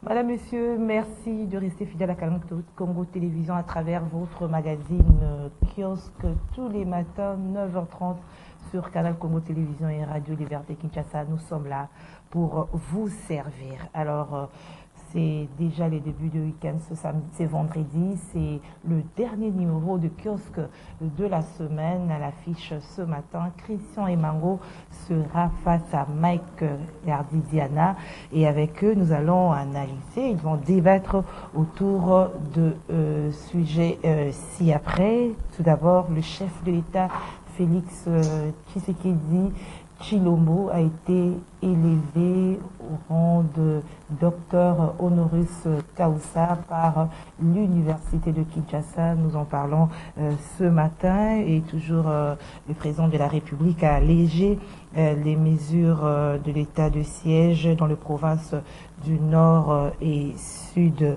Madame, Monsieur, merci de rester fidèle à Canal Congo Télévision à travers votre magazine kiosque tous les matins 9h30 sur Canal Congo Télévision et Radio Liberté Kinshasa. Nous sommes là pour vous servir. Alors, c'est déjà les débuts de week-end, c'est vendredi, c'est le dernier numéro de kiosque de la semaine. À l'affiche ce matin, Christian Emango sera face à Mike Yardidiana et avec eux, nous allons analyser, ils vont débattre autour de sujets ci-après. Tout d'abord, le chef de l'État, Félix Tshisekedi Tshilombo, a été élevé au rang de docteur honoris causa par l'université de Kinshasa. Nous en parlons ce matin et toujours le président de la République a allégé les mesures de l'état de siège dans les provinces du Nord et Sud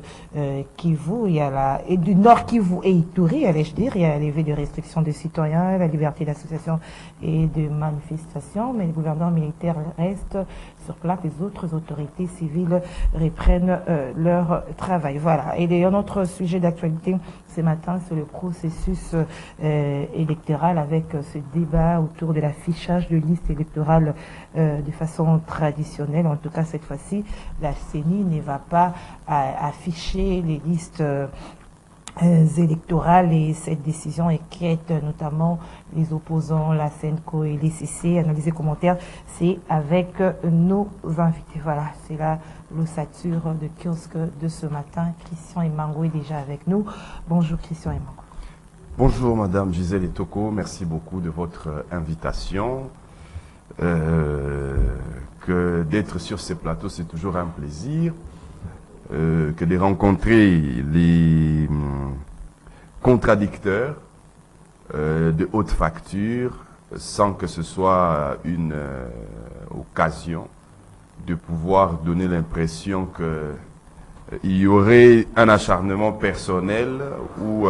Kivu. Et du Nord Kivu et Ituri, allais-je dire, il y a levé de restrictions de citoyens, la liberté d'association et de manifestation, mais le gouvernement militaire reste sur place, les autres autorités civiles reprennent leur travail. Voilà. Et un autre sujet d'actualité ce matin, c'est le processus électoral avec ce débat autour de l'affichage de listes électorales de façon traditionnelle. En tout cas, cette fois-ci, la CENI ne va pas afficher les listes électorales et cette décision inquiète notamment les opposants, la SENCO et les CC. Analyser commentaires, c'est avec nos invités. Voilà, c'est là l'ossature de kiosque de ce matin. Christian Emango est déjà avec nous. Bonjour Christian Emango. Bonjour Madame Gisèle Etoko, merci beaucoup de votre invitation. Que d'être sur ces plateaux, c'est toujours un plaisir. Que de rencontrer les contradicteurs de haute facture sans que ce soit une occasion de pouvoir donner l'impression qu'il y aurait un acharnement personnel ou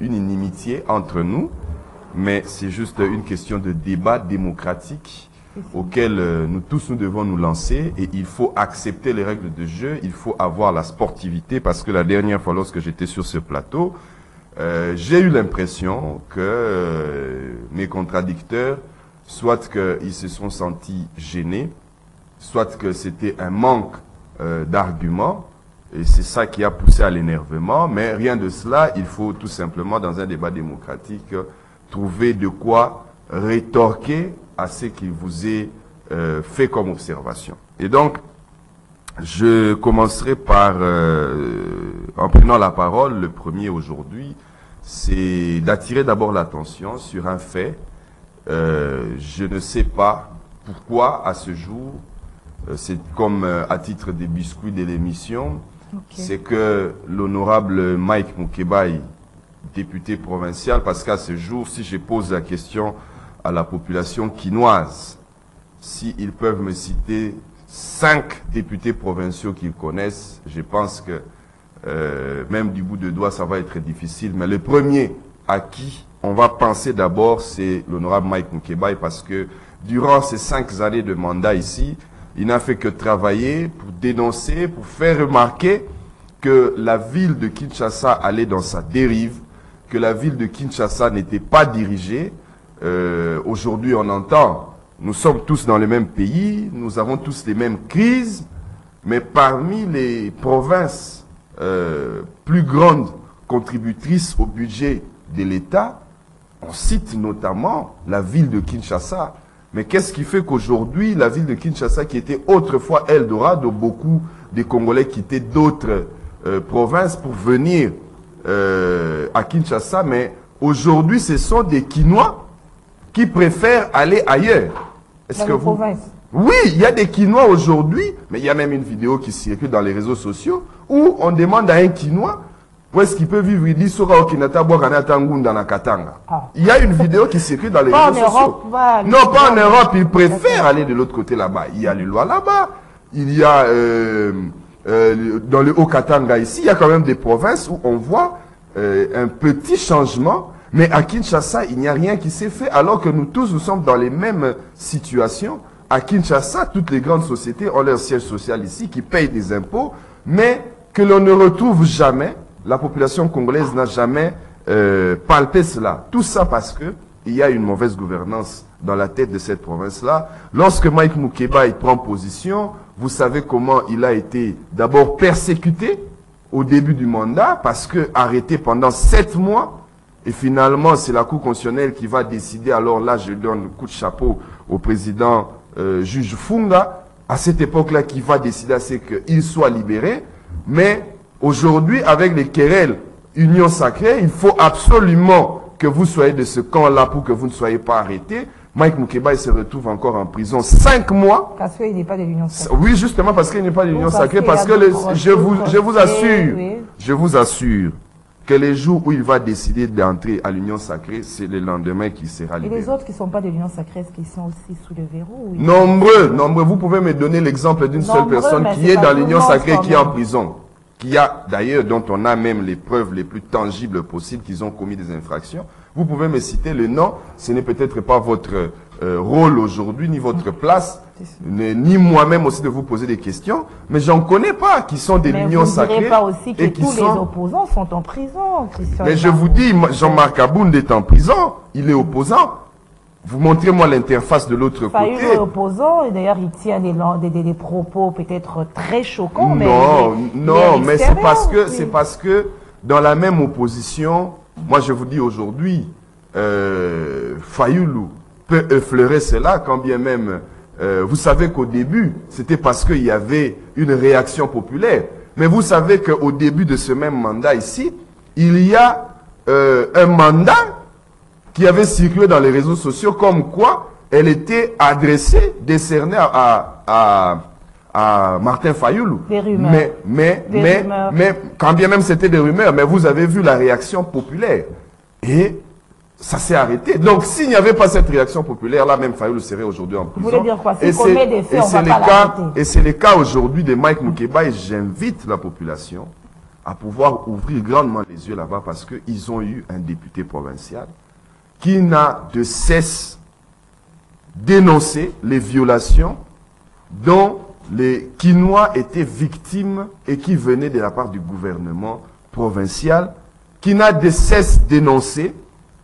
une inimitié entre nous, mais c'est juste une question de débat démocratique auquel nous tous nous devons nous lancer, et il faut accepter les règles de jeu, il faut avoir la sportivité, parce que la dernière fois lorsque j'étais sur ce plateau, j'ai eu l'impression que mes contradicteurs, soit qu'ils se sont sentis gênés, soit que c'était un manque d'arguments, et c'est ça qui a poussé à l'énervement, mais rien de cela. Il faut tout simplement, dans un débat démocratique, trouver de quoi rétorquer à ce qu'il vous est fait comme observation. Et donc, je commencerai par, en prenant la parole, le premier aujourd'hui, c'est d'attirer d'abord l'attention sur un fait. Je ne sais pas pourquoi, à ce jour, c'est comme à titre des biscuits de l'émission, c'est que l'honorable Mike Mukebai, député provincial, parce qu'à ce jour, si je pose la question à la population quinoise, s'ils peuvent me citer 5 députés provinciaux qu'ils connaissent, je pense que même du bout de doigt, ça va être difficile. Mais le premier à qui on va penser d'abord, c'est l'honorable Mike Mukebai, parce que durant ces 5 années de mandat ici, il n'a fait que travailler pour dénoncer, pour faire remarquer que la ville de Kinshasa allait dans sa dérive, que la ville de Kinshasa n'était pas dirigée. Aujourd'hui, on entend, nous sommes tous dans le même pays, nous avons tous les mêmes crises, mais parmi les provinces plus grandes contributrices au budget de l'État, on cite notamment la ville de Kinshasa. Mais qu'est-ce qui fait qu'aujourd'hui, la ville de Kinshasa, qui était autrefois Eldorado, beaucoup de Congolais quittaient d'autres provinces pour venir à Kinshasa, mais aujourd'hui, ce sont des Quinois qui préfèrent aller ailleurs. Est-ce que vous... Oui, il y a des Quinois aujourd'hui, mais il y a même une vidéo qui circule dans les réseaux sociaux où on demande à un Quinois où est-ce qu'il peut vivre. Il dit Sora Okinata Boganatangunda na Katanga. Il y a une vidéo qui circule dans les réseaux sociaux. Non, pas en Europe, il préfère aller de l'autre côté là-bas. Il y a les lois là-bas. Il y a dans le Haut-Katanga ici, il y a quand même des provinces où on voit un petit changement. Mais à Kinshasa, il n'y a rien qui s'est fait, alors que nous tous, nous sommes dans les mêmes situations. À Kinshasa, toutes les grandes sociétés ont leur siège social ici, qui payent des impôts, mais que l'on ne retrouve jamais, la population congolaise n'a jamais palpé cela. Tout ça parce que il y a une mauvaise gouvernance dans la tête de cette province-là. Lorsque Mike Moukeba il prend position, vous savez comment il a été d'abord persécuté au début du mandat, parce que arrêté pendant 7 mois, et finalement c'est la Cour constitutionnelle qui va décider. Alors là, je donne le coup de chapeau au président juge Funga, à cette époque-là, qui va décider à ce qu'il soit libéré. Mais aujourd'hui, avec les querelles Union Sacrée, il faut absolument que vous soyez de ce camp-là pour que vous ne soyez pas arrêté. Mike Moukeba, il se retrouve encore en prison 5 mois. Parce qu'il n'est pas de l'Union Sacrée. Oui, justement parce qu'il n'est pas de l'Union Sacrée. Parce que je vous assure que les jours où il va décider d'entrer à l'Union Sacrée, c'est le lendemain qu'il sera libéré. Et les autres qui ne sont pas de l'Union Sacrée, est-ce qu'ils sont aussi sous le verrou? Oui. Nombreux. Vous pouvez me donner l'exemple d'une seule personne qui est dans l'Union Sacrée et qui est en prison. Qui a d'ailleurs, dont on a même les preuves les plus tangibles possibles qu'ils ont commis des infractions. Vous pouvez me citer le nom, ce n'est peut-être pas votre rôle aujourd'hui, ni votre place, ni moi-même aussi de vous poser des questions, mais j'en connais pas qui sont de l'Union Sacrée. Mais vous ne direz pas aussi que tous les opposants sont en prison, Christian? Mais je vous dis, Jean-Marc Abound est en prison, il est opposant. Vous montrez-moi l'interface de l'autre côté. Fayoulou est opposant, et d'ailleurs il tient des propos peut-être très choquants. Non, mais c'est parce que dans la même opposition, moi je vous dis aujourd'hui, Fayoulou peut effleurer cela, quand bien même, vous savez qu'au début, c'était parce qu'il y avait une réaction populaire. Mais vous savez qu'au début de ce même mandat ici, il y a un mandat qui avait circulé dans les réseaux sociaux comme quoi elle était adressée, décernée à Martin Fayoulou. Des rumeurs. Mais quand bien même c'était des rumeurs, mais vous avez vu la réaction populaire. Et ça s'est arrêté. Donc s'il n'y avait pas cette réaction populaire, là même Fayoulou serait aujourd'hui en prison. Vous voulez dire quoi? Si on met des faits, on va pas l'arrêter. Et c'est le cas aujourd'hui de Mike Moukeba, et j'invite la population à pouvoir ouvrir grandement les yeux là-bas, parce qu'ils ont eu un député provincial qui n'a de cesse dénoncer les violations dont les Quinois étaient victimes et qui venaient de la part du gouvernement provincial, qui n'a de cesse dénoncer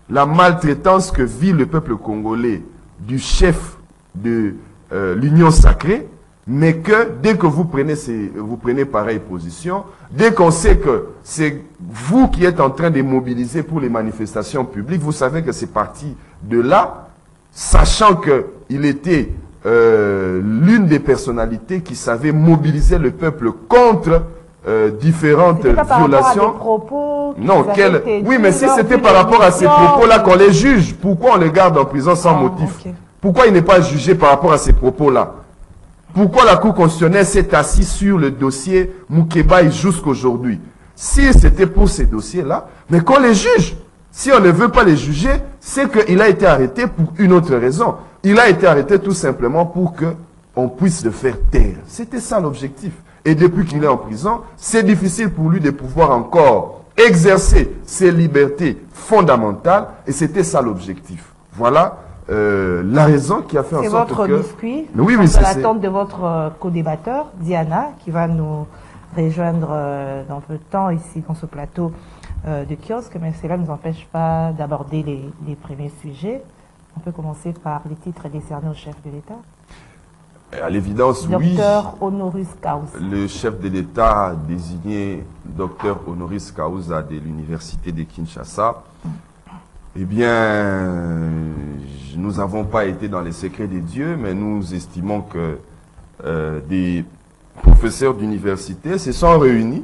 la maltraitance que vit le peuple congolais du chef de l'Union Sacrée, mais que dès que vous prenez pareille position, dès qu'on sait que c'est vous qui êtes en train de mobiliser pour les manifestations publiques, vous savez que c'est parti de là, sachant qu'il était l'une des personnalités qui savait mobiliser le peuple contre différentes violations. Non, oui, mais si c'était par rapport à ces propos-là qu'on les juge, pourquoi on les garde en prison sans motif? Okay. Pourquoi il n'est pas jugé par rapport à ces propos-là? Pourquoi la Cour constitutionnelle s'est assise sur le dossier Moukeba jusqu'aujourd'hui? Si c'était pour ces dossiers-là, mais qu'on les juge. Si on ne veut pas les juger, c'est qu'il a été arrêté pour une autre raison. Il a été arrêté tout simplement pour qu'on puisse le faire taire. C'était ça l'objectif. Et depuis qu'il est en prison, c'est difficile pour lui de pouvoir encore exercer ses libertés fondamentales. Et c'était ça l'objectif. Voilà la raison qui a fait en sorte que... C'est votre biscuit. Oui, c'est l'attente de votre co-débatteur, Diana, qui va nous rejoindre dans peu de temps ici dans ce plateau de kiosque. Mais cela ne nous empêche pas d'aborder les premiers sujets. On peut commencer par les titres décernés au chef de l'État. À l'évidence, oui. Docteur Honoris Causa. Le chef de l'État désigné docteur Honoris Causa de l'université de Kinshasa. Eh bien, nous n'avons pas été dans les secrets des dieux, mais nous estimons que des professeurs d'université se sont réunis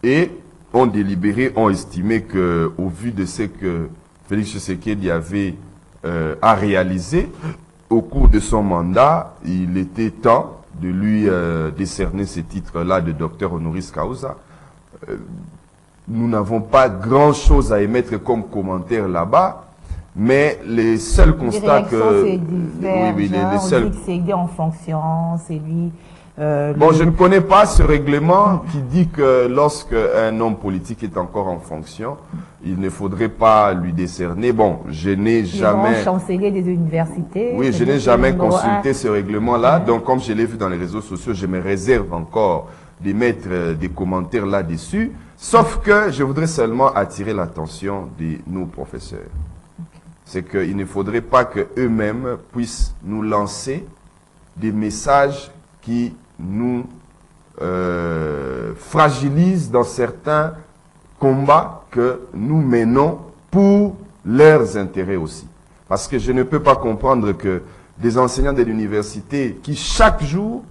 et ont délibéré, ont estimé que, au vu de ce que Félix Tshisekedi avait à réaliser au cours de son mandat, il était temps de lui décerner ce titre-là de docteur Honoris Causa. Nous n'avons pas grand-chose à émettre comme commentaire là-bas, mais les seuls constats que... les seuls... C'est en fonction, c'est lui... Bon, je ne connais pas ce règlement qui dit que lorsque un homme politique est encore en fonction, il ne faudrait pas lui décerner. Bon, je n'ai jamais... chancelier des universités. Oui, je n'ai jamais consulté ce règlement-là. Donc, comme je l'ai vu dans les réseaux sociaux, je me réserve encore d'émettre des commentaires là-dessus, sauf que je voudrais seulement attirer l'attention de nos professeurs. C'est qu'il ne faudrait pas qu'eux-mêmes puissent nous lancer des messages qui nous fragilisent dans certains combats que nous menons pour leurs intérêts aussi. Parce que je ne peux pas comprendre que des enseignants de l'université qui chaque jour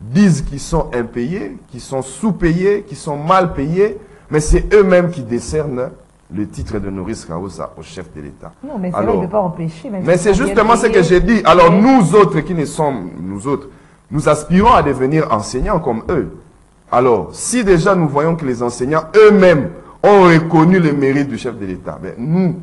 disent qu'ils sont impayés, qu'ils sont sous-payés, qu'ils sont mal payés, mais c'est eux-mêmes qui décernent le titre de Nourice Kaousa au chef de l'État. Non, mais ça ne peut pas empêcher. Mais c'est justement ce que j'ai dit. Alors nous autres qui ne sommes, nous aspirons à devenir enseignants comme eux. Alors, si déjà nous voyons que les enseignants eux-mêmes ont reconnu le mérite du chef de l'État, nous,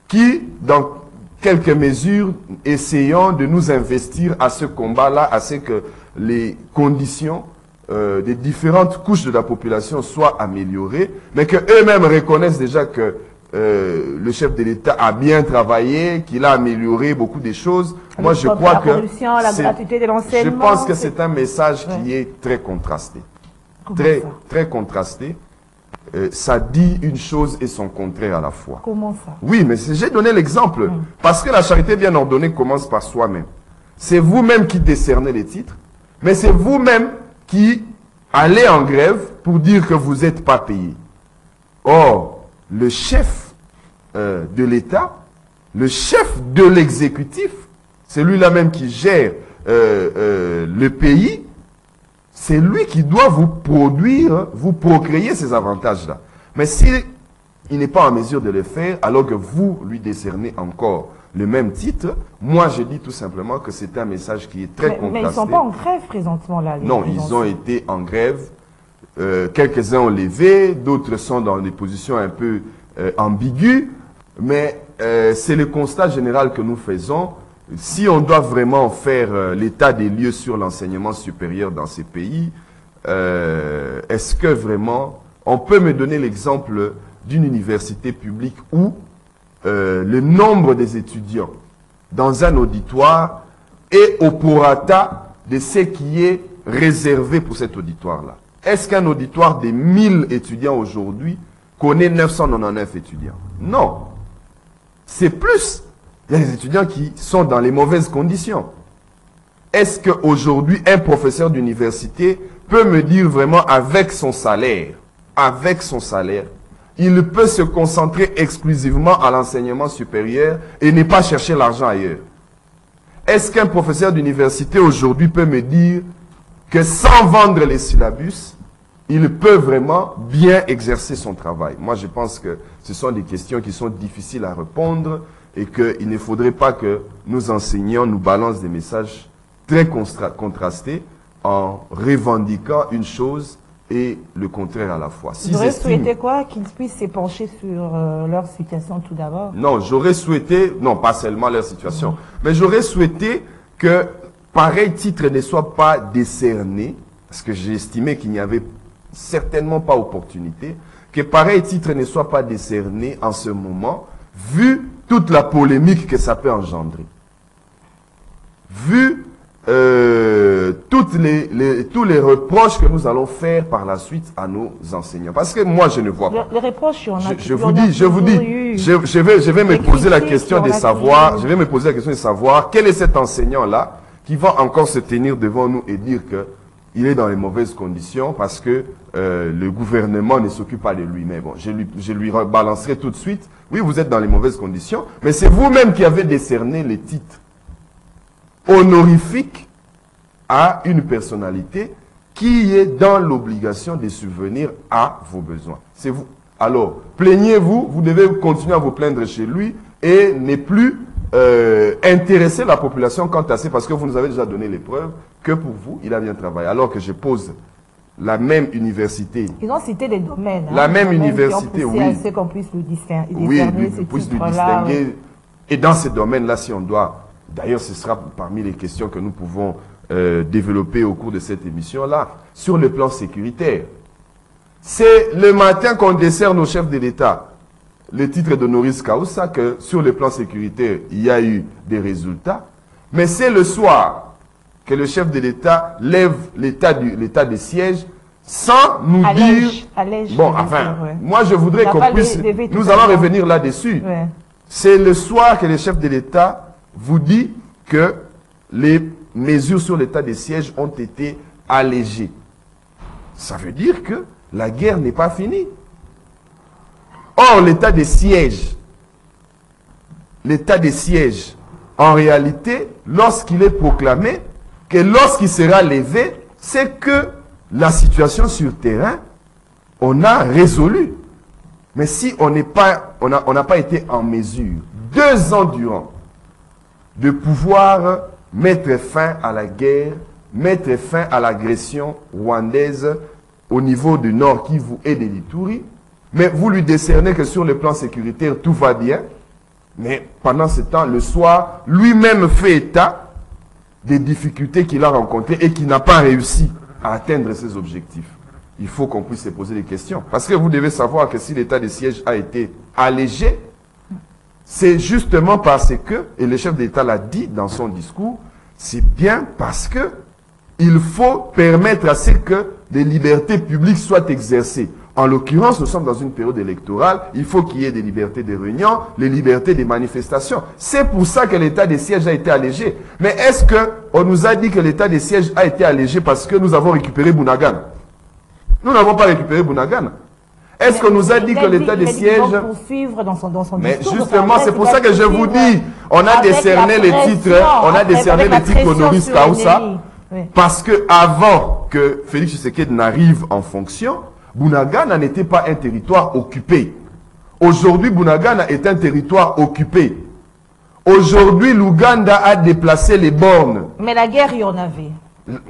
qui, dans quelques mesures, essayons de nous investir à ce combat-là, à ce que les conditions des différentes couches de la population soient améliorées, mais qu'eux-mêmes reconnaissent déjà que le chef de l'État a bien travaillé, qu'il a amélioré beaucoup de choses. Moi, je crois que je pense que c'est un message qui est très contrasté. Très contrasté. Ça dit une chose et son contraire à la fois. Comment ça? Oui, mais j'ai donné l'exemple. Parce que la charité bien ordonnée commence par soi-même. C'est vous-même qui décernez les titres, mais c'est vous-même qui allez en grève pour dire que vous n'êtes pas payé. Or, le chef de l'État, le chef de l'exécutif, c'est lui-là même qui gère le pays, c'est lui qui doit vous produire, vous procréer ces avantages-là. Mais s'il n'est pas en mesure de le faire, alors que vous lui décernez encore le même titre, moi je dis tout simplement que c'est un message qui est très contrasté. Mais ils ne sont pas en grève présentement là. Non, ils ont été en grève. Quelques-uns ont levé, d'autres sont dans des positions un peu ambiguës. Mais c'est le constat général que nous faisons. Si on doit vraiment faire l'état des lieux sur l'enseignement supérieur dans ces pays, est-ce que vraiment, on peut me donner l'exemple d'une université publique où le nombre des étudiants dans un auditoire est au prorata de ce qui est réservé pour cet auditoire-là? Est-ce qu'un auditoire de 1000 étudiants aujourd'hui connaît 999 étudiants? Non. C'est plus. Il y a des étudiants qui sont dans les mauvaises conditions. Est-ce qu'aujourd'hui, un professeur d'université peut me dire vraiment avec son salaire, il peut se concentrer exclusivement à l'enseignement supérieur et ne pas chercher l'argent ailleurs? Est-ce qu'un professeur d'université aujourd'hui peut me dire que sans vendre les syllabus, il peut vraiment bien exercer son travail? Moi, je pense que ce sont des questions qui sont difficiles à répondre et qu'il ne faudrait pas que nos enseignants nous balancent des messages très contrastés en revendiquant une chose et le contraire à la fois. J'aurais souhaité quoi? Qu'ils puissent s'épancher sur leur situation tout d'abord? Non, j'aurais souhaité, non pas seulement leur situation, mais j'aurais souhaité que pareil titre ne soit pas décerné, parce que j'ai estimé qu'il n'y avait certainement pas opportunité, que pareil titre ne soit pas décerné en ce moment, vu toute la polémique que ça peut engendrer. Vu tous les reproches que nous allons faire par la suite à nos enseignants. Parce que moi, je ne vois pas. Les reproches, je vous dis, je vais me poser la question de savoir, quel est cet enseignant-là qui va encore se tenir devant nous et dire que il est dans les mauvaises conditions parce que le gouvernement ne s'occupe pas de lui. Mais bon, je lui balancerai tout de suite. Oui, vous êtes dans les mauvaises conditions, mais c'est vous-même qui avez décerné les titres honorifiques à une personnalité qui est dans l'obligation de subvenir à vos besoins. C'est vous. Alors, plaignez-vous, vous devez continuer à vous plaindre chez lui et ne plus intéresser la population quant à ça, parce que vous nous avez déjà donné les preuves que pour vous, il a bien travaillé. Alors que je pose la même université. Ils ont cité des domaines. La même université, oui. C'est qu'on puisse le distinguer. Oui, qu'on puisse le distinguer. Et dans ces domaines-là, si on doit... D'ailleurs, ce sera parmi les questions que nous pouvons développer au cours de cette émission-là, sur le plan sécuritaire. C'est le matin qu'on décerne au chef de l'État le titre de Nourice Kaousa, que sur le plan sécuritaire, il y a eu des résultats. Mais c'est le soir que le chef de l'État lève l'état de siège sans nous dire... Bon, enfin, ouais. moi je voudrais qu'on puisse... Nous allons revenir là-dessus. Ouais. C'est le soir que le chef de l'État vous dit que les mesures sur l'état de siège ont été allégées. Ça veut dire que la guerre n'est pas finie. Or, l'état de siège, en réalité, lorsqu'il est proclamé, que lorsqu'il sera levé, c'est que la situation sur terrain, on a résolu. Mais si on n'a pas été en mesure, 2 ans durant, de pouvoir mettre fin à la guerre, mettre fin à l'agression rwandaise au niveau du Nord Kivu et de l'Ituri, mais vous lui décernez que sur le plan sécuritaire, tout va bien. Mais pendant ce temps, le soir, lui-même fait état des difficultés qu'il a rencontrées et qu'il n'a pas réussi à atteindre ses objectifs. Il faut qu'on puisse se poser des questions. Parce que vous devez savoir que si l'état de siège a été allégé, c'est justement parce que, et le chef d'État l'a dit dans son discours, c'est bien parce que il faut permettre à ce que les libertés publiques soient exercées. En l'occurrence, nous sommes dans une période électorale, il faut qu'il y ait des libertés de réunion, les libertés des manifestations. C'est pour ça que l'état de siège a été allégé. Mais est-ce qu'on nous a dit que l'état de siège a été allégé parce que nous avons récupéré Bunagana? Nous n'avons pas récupéré Bunagana. Est-ce qu'on nous a dit que l'état de siège... Mais justement, c'est pour ça que je vous dis, on a décerné les titres, honoris causa, parce que avant que Félix Tshisekedi n'arrive en fonction, Bunagana n'était pas un territoire occupé. Aujourd'hui, Bunagana est un territoire occupé. Aujourd'hui, l'Ouganda a déplacé les bornes. Mais la guerre, il y en avait.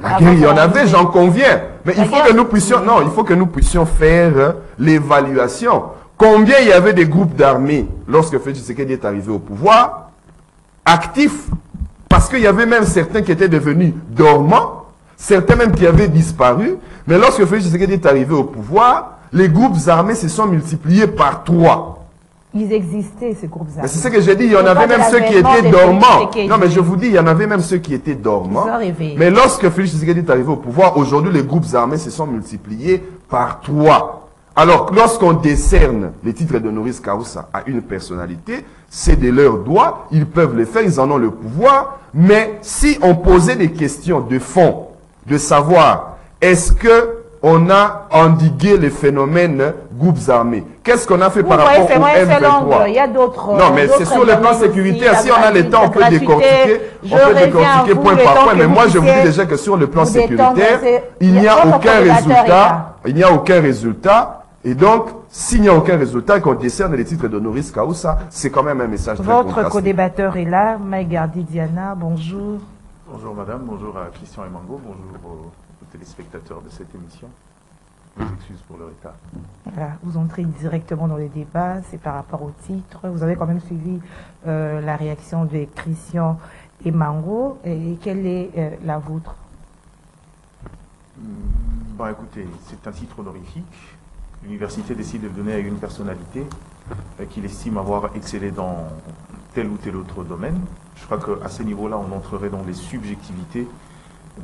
La guerre, il y en avait, j'en conviens. Mais il faut que nous puissions, non, il faut que nous puissions faire l'évaluation. Combien il y avait des groupes d'armées lorsque Félix Tshisekedi est arrivé au pouvoir, actifs, parce qu'il y avait même certains qui étaient devenus dormants, certains même qui avaient disparu. Mais lorsque Félix Tshisekedi est arrivé au pouvoir, les groupes armés se sont multipliés par 3. Ils existaient, ces groupes armés. Mais c'est ce que j'ai dit, il y en avait même ceux qui étaient dormants. Non, mais je vous dis, il y en avait même ceux qui étaient dormants. Mais lorsque Félix Tshisekedi est arrivé au pouvoir, aujourd'hui, les groupes armés se sont multipliés par 3. Alors, lorsqu'on décerne les titres d'honoris causa à une personnalité, c'est de leur droit, ils peuvent le faire, ils en ont le pouvoir. Mais si on posait des questions de fond, de savoir, est-ce que on a endigué les phénomènes groupes armés? Qu'est-ce qu'on a fait par rapport au M23? Il y a d'autres. Non, mais c'est sur le plan sécuritaire. Si on a le temps, on peut décortiquer point par point. Mais moi, je vous dis déjà que sur le plan sécuritaire, il n'y a aucun résultat. Il n'y a aucun résultat. Et donc, s'il n'y a aucun résultat, qu'on décerne les titres d'honoris causa, c'est quand même un message très contrasté. Votre co-débatteur est là, Maïgardi Diana, bonjour. Bonjour madame, bonjour à Christian Emango, bonjour aux téléspectateurs de cette émission. Je m'excuse pour le retard. Voilà, vous entrez directement dans le débat, c'est par rapport au titre. Vous avez quand même suivi la réaction de Christian Emango. Et quelle est la vôtre? Bon, écoutez, c'est un titre honorifique. L'université décide de le donner à une personnalité qu'il estime avoir excellé dans tel ou tel autre domaine. Je crois qu'à ce niveau-là, on entrerait dans les subjectivités,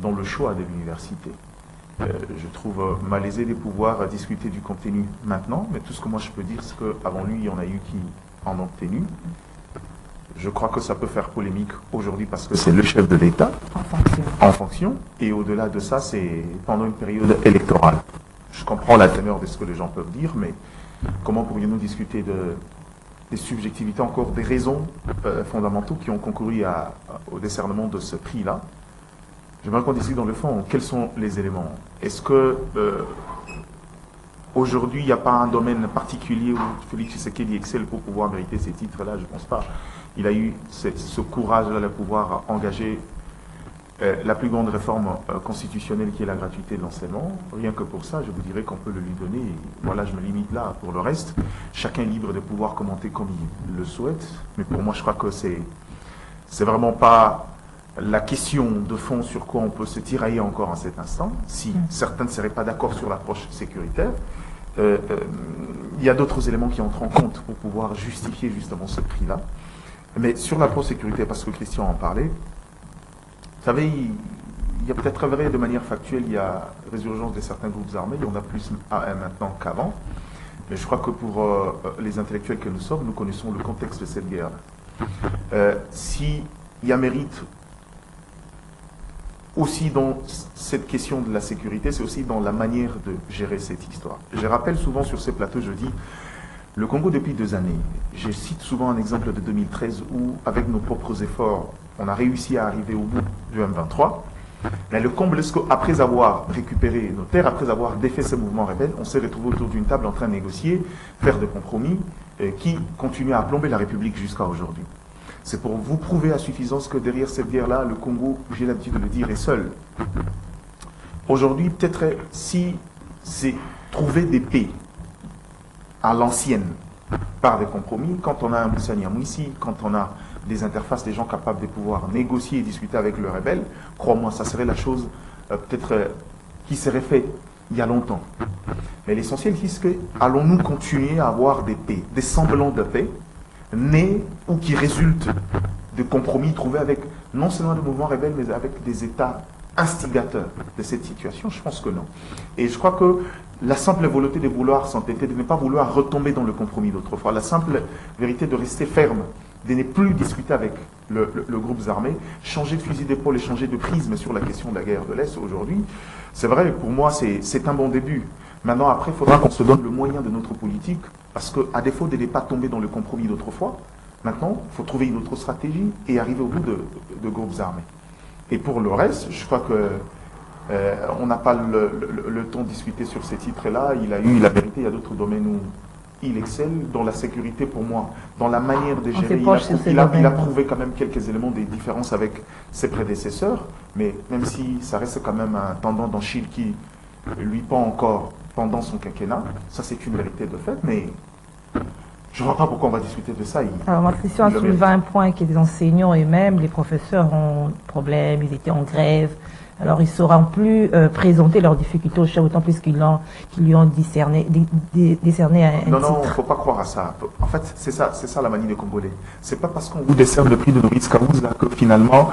dans le choix de l'université. Je trouve malaisé de pouvoir discuter du contenu maintenant, mais tout ce que moi je peux dire, c'est qu'avant lui, il y en a eu qui en ont tenu. Je crois que ça peut faire polémique aujourd'hui parce que c'est le chef de l'État en fonction. Et au-delà de ça, c'est pendant une période électorale. Je comprends la teneur de ce que les gens peuvent dire, mais comment pourrions-nous discuter des subjectivités, encore des raisons fondamentaux qui ont concouru au décernement de ce prix-là? J'aimerais qu'on discute dans le fond. Quels sont les éléments? Est-ce que aujourd'hui, il n'y a pas un domaine particulier où Félix Tshisekedi excelle pour pouvoir mériter ces titres-là? Je ne pense pas. Il a eu ce courage-là de pouvoir engager la plus grande réforme constitutionnelle qui est la gratuité de l'enseignement. Rien que pour ça, je vous dirais qu'on peut le lui donner. Et voilà, je me limite là. Pour le reste, chacun est libre de pouvoir commenter comme il le souhaite. Mais pour moi, je crois que c'est vraiment pas la question de fond sur quoi on peut se tirailler encore en cet instant. Si certains ne seraient pas d'accord sur l'approche sécuritaire, il y a d'autres éléments qui entrent en compte pour pouvoir justifier justement ce prix-là. Mais sur l'approche sécuritaire, parce que Christian en parlait, vous savez, il y a peut-être vrai de manière factuelle, il y a résurgence de certains groupes armés, il y en a plus maintenant qu'avant. Mais je crois que pour les intellectuels que nous sommes, nous connaissons le contexte de cette guerre. S'il y a mérite aussi dans cette question de la sécurité, c'est aussi dans la manière de gérer cette histoire. Je rappelle souvent sur ces plateaux, je dis, le Congo depuis 2 années, je cite souvent un exemple de 2013 où, avec nos propres efforts, on a réussi à arriver au bout du M23. Mais le comble, c'est qu'après avoir récupéré nos terres, après avoir défait ces mouvements rebelles, on s'est retrouvé autour d'une table en train de négocier, faire des compromis qui continuent à plomber la République jusqu'à aujourd'hui. C'est pour vous prouver à suffisance que derrière cette guerre-là, le Congo, j'ai l'habitude de le dire, est seul. Aujourd'hui, peut-être si c'est trouver des paix à l'ancienne par des compromis, quand on a un Moussa Niamouissi, quand on a des interfaces, des gens capables de pouvoir négocier et discuter avec le rebelle, crois-moi, ça serait la chose peut-être qui serait faite il y a longtemps. Mais l'essentiel, c'est que allons-nous continuer à avoir des paix, des semblants de paix, nés ou qui résultent de compromis trouvés avec non seulement des mouvements rebelles, mais avec des États instigateurs de cette situation? Je pense que non. Et je crois que la simple volonté de vouloir s'entêter, de ne pas vouloir retomber dans le compromis d'autrefois, la simple vérité de rester ferme, de ne plus discuter avec le groupe armé, changer de fusil d'épaule et changer de prisme sur la question de la guerre de l'Est aujourd'hui, c'est vrai, pour moi, c'est un bon début. Maintenant, après, il faudra qu'on se donne le moyen de notre politique, parce qu'à défaut de ne pas tomber dans le compromis d'autrefois, maintenant, il faut trouver une autre stratégie et arriver au bout de groupes armés. Et pour le reste, je crois que on n'a pas le temps de discuter sur ces titres-là. Il a eu la vérité, il y a d'autres domaines où il excelle. Dans la sécurité, pour moi, dans la manière de gérer, il a prouvé quand même quelques éléments des différences avec ses prédécesseurs, mais même si ça reste quand même un tendant d'Achille qui lui pend encore pendant son quinquennat, ça c'est une vérité de fait, mais je ne vois pas pourquoi on va discuter de ça. Alors, ma question a soulevé un point qui est des enseignants et même les professeurs ont problème, ils étaient en grève. Alors, ils ne sauront plus présenter leurs difficultés au chef, autant plus qu'ils lui ont décerné un Non, titre. Non, il ne faut pas croire à ça. En fait, c'est ça la manie des Congolais. Ce n'est pas parce qu'on vous décerne le prix de Maurice Kaouz que finalement,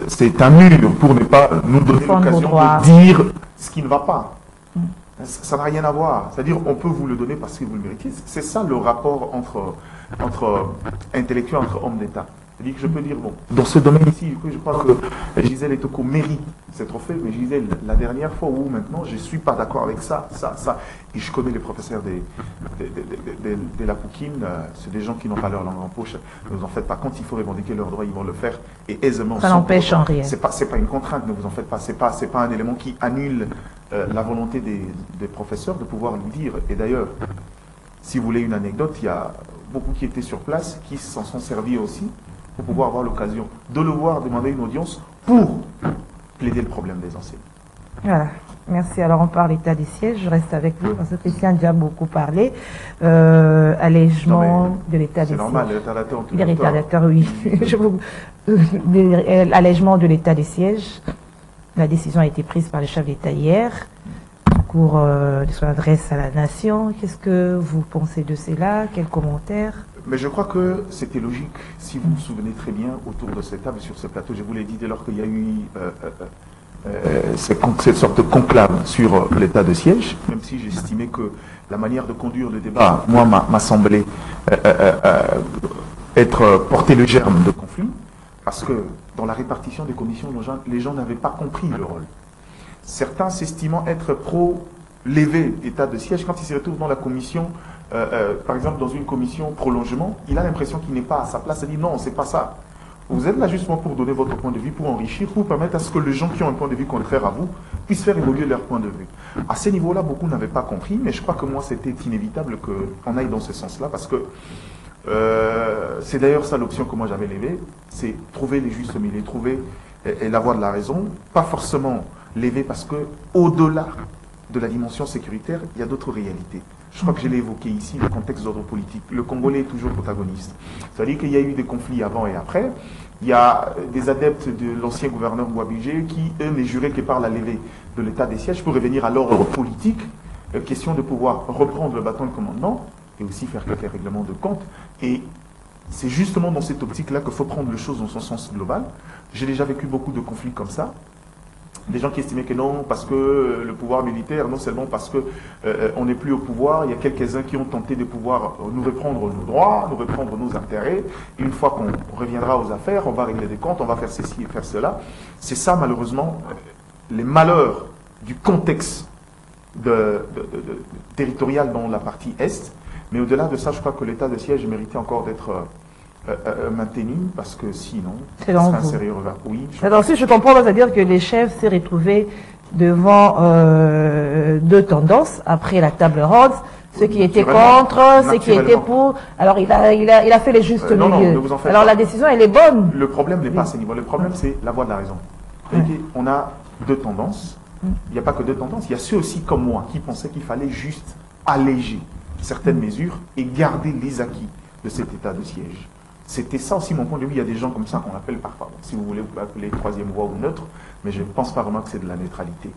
c'est un mur pour ne pas nous donner l'occasion de dire ce qui ne va pas. Ça n'a rien à voir. C'est-à-dire, on peut vous le donner parce que vous le méritez. C'est ça le rapport entre intellectuels, entre hommes d'État. C'est-à-dire que je peux dire, bon, dans ce domaine ici, je crois que Gisèle Etoko mérite ces trophées, mais Gisèle, la dernière fois où maintenant, je ne suis pas d'accord avec ça, et je connais les professeurs de la Poukine, c'est des gens qui n'ont pas leur langue en poche, ne vous en faites pas, quand il faut revendiquer leurs droits, ils vont le faire, et aisément. Ça n'empêche en rien. C'est pas une contrainte, ne vous en faites pas, c'est pas un élément qui annule la volonté des professeurs de pouvoir lui dire, et d'ailleurs, si vous voulez une anecdote, il y a beaucoup qui étaient sur place, qui s'en sont servis aussi, pour pouvoir avoir l'occasion de le voir demander une audience pour plaider le problème des enseignants. Voilà, merci. Alors on parle d'état des sièges, je reste avec vous parce que Christian a déjà beaucoup parlé. Allègement de l'état des sièges. C'est normal, les retardataires, oui. Allègement de l'état des sièges. La décision a été prise par le chef d'État hier, au cours de son adresse à la nation. Qu'est-ce que vous pensez de cela? Quels commentaires? Mais je crois que c'était logique, si vous vous souvenez très bien, autour de cette table, sur ce plateau, je vous l'ai dit dès lors qu'il y a eu cette sorte de conclave sur l'état de siège, même si j'estimais que la manière de conduire le débat, moi, m'a semblé porter le germe de conflit, parce que dans la répartition des commissions, les gens n'avaient pas compris le rôle. Certains s'estimant être pro-lever état de siège, quand ils se retrouvent dans la commission, par exemple dans une commission prolongement, il a l'impression qu'il n'est pas à sa place, il dit non, c'est pas ça. Vous êtes là justement pour donner votre point de vue, pour enrichir, pour permettre à ce que les gens qui ont un point de vue contraire à vous puissent faire évoluer leur point de vue. À ce niveau-là, beaucoup n'avaient pas compris, mais je crois que moi c'était inévitable qu'on aille dans ce sens-là, parce que c'est d'ailleurs ça l'option que moi j'avais levée, c'est trouver les justes milieux, trouver la voie de la raison, pas forcément lever parce que au-delà de la dimension sécuritaire, il y a d'autres réalités. Je crois que je l'ai évoqué ici, le contexte d'ordre politique. Le Congolais est toujours protagoniste. C'est-à-dire qu'il y a eu des conflits avant et après. Il y a des adeptes de l'ancien gouverneur Bouabidjé qui, eux, n'est juré que par la levée de l'état des sièges pour revenir à l'ordre politique. Question de pouvoir reprendre le bâton de commandement et aussi faire quelques règlements de compte. Et c'est justement dans cette optique-là qu'il faut prendre les choses dans son sens global. J'ai déjà vécu beaucoup de conflits comme ça. des gens qui estimaient que non, parce que le pouvoir militaire, non seulement parce que on n'est plus au pouvoir, il y a quelques-uns qui ont tenté de pouvoir nous reprendre nos droits, nous reprendre nos intérêts. Et une fois qu'on reviendra aux affaires, on va régler des comptes, on va faire ceci et faire cela. C'est ça, malheureusement, les malheurs du contexte territorial dans la partie Est. Mais au-delà de ça, je crois que l'état de siège méritait encore d'être maintenu, parce que sinon, c'est un sérieux revers. Oui. Alors, si je comprends, c'est-à-dire que les chefs s'est retrouvé devant deux tendances après la table ronde, ceux qui étaient contre, ceux qui étaient pour. Alors, il a fait les justes milieux. Non, ne vous en faites alors, pas. la décision, elle est bonne. Le problème n'est pas à ce niveau. Le problème, c'est la voie de la raison. On a deux tendances. Il n'y a pas que deux tendances. Il y a ceux aussi comme moi qui pensaient qu'il fallait juste alléger certaines mesures et garder les acquis de cet état de siège. C'était ça aussi mon point de vue. Il y a des gens comme ça qu'on appelle parfois, si vous voulez, vous pouvez appeler troisième voie ou neutre, mais je ne pense pas vraiment que c'est de la neutralité.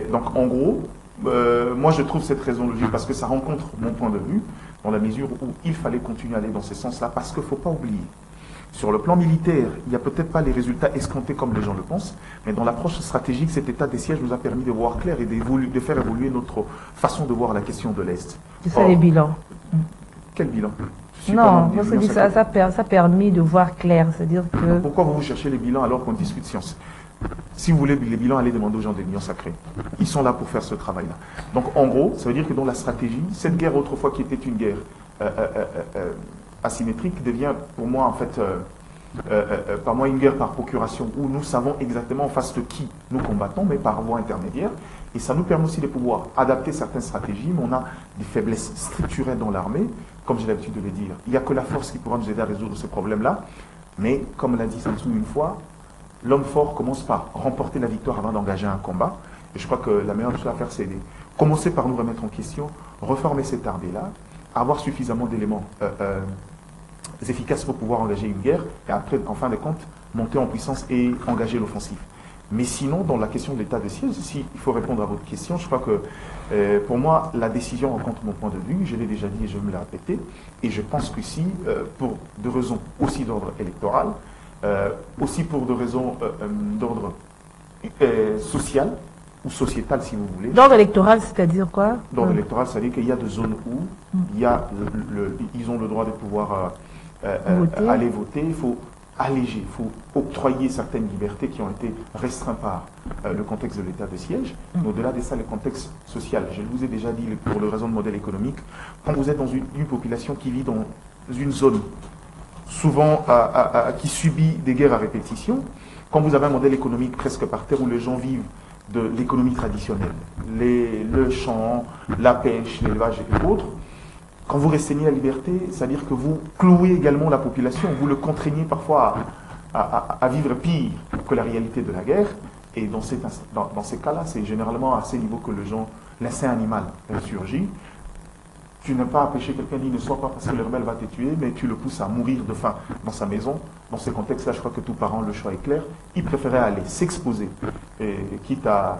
Donc en gros, moi je trouve cette raison logique parce que ça rencontre mon point de vue dans la mesure où il fallait continuer à aller dans ce sens-là, parce qu'il ne faut pas oublier. Sur le plan militaire, il n'y a peut-être pas les résultats escomptés comme les gens le pensent, mais dans l'approche stratégique, cet état des sièges nous a permis de voir clair et de faire évoluer notre façon de voir la question de l'Est. C'est ça les bilans. Quel bilan? Non, parce que ça a permis de voir clair, c'est-à-dire que... Pourquoi vous cherchez les bilans alors qu'on discute science? Si vous voulez les bilans, allez demander aux gens de l'Union sacrée. Ils sont là pour faire ce travail-là. Donc en gros, ça veut dire que dans la stratégie, cette guerre autrefois qui était une guerre asymétrique devient pour moi en fait par moi une guerre par procuration où nous savons exactement en face de qui nous combattons, mais par voie intermédiaire. Et ça nous permet aussi de pouvoir adapter certaines stratégies, mais on a des faiblesses structurelles dans l'armée, comme j'ai l'habitude de le dire. Il n'y a que la force qui pourra nous aider à résoudre ce problème-là. Mais comme l'a dit Samsung une fois, l'homme fort commence par remporter la victoire avant d'engager un combat. Et je crois que la meilleure chose à faire, c'est commencer par nous remettre en question, reformer cette armée-là, avoir suffisamment d'éléments efficaces pour pouvoir engager une guerre, et après, en fin de compte, monter en puissance et engager l'offensive. Mais sinon, dans la question de l'état de siège, si il faut répondre à votre question, je crois que pour moi, la décision rencontre mon point de vue, je l'ai déjà dit et je vais me le répéter, et je pense qu'ici, pour des raisons aussi d'ordre électoral, aussi pour des raisons d'ordre social, ou sociétal si vous voulez. D'ordre électoral, c'est-à-dire quoi? D'ordre électoral, c'est-à-dire qu'il y a des zones où il y a ils ont le droit de pouvoir aller voter, il faut alléger, il faut octroyer certaines libertés qui ont été restreintes par le contexte de l'état de siège. Mais au-delà de ça, le contexte social, je vous ai déjà dit pour le raison de modèle économique, quand vous êtes dans une population qui vit dans une zone souvent qui subit des guerres à répétition, quand vous avez un modèle économique presque par terre où les gens vivent de l'économie traditionnelle, le champ, la pêche, l'élevage et autres, quand vous restreignez la liberté, c'est-à-dire que vous clouez également la population, vous le contraignez parfois à vivre pire que la réalité de la guerre. Et dans ces cas-là, c'est généralement à ces niveaux que l'instinct animal surgit. Tu n'as pas à pêcher quelqu'un, dit ne sois pas parce que le rebelle va te tuer, mais tu le pousses à mourir de faim dans sa maison. Dans ce contexte-là, je crois que tout parent, le choix est clair. Il préférait aller s'exposer, quitte à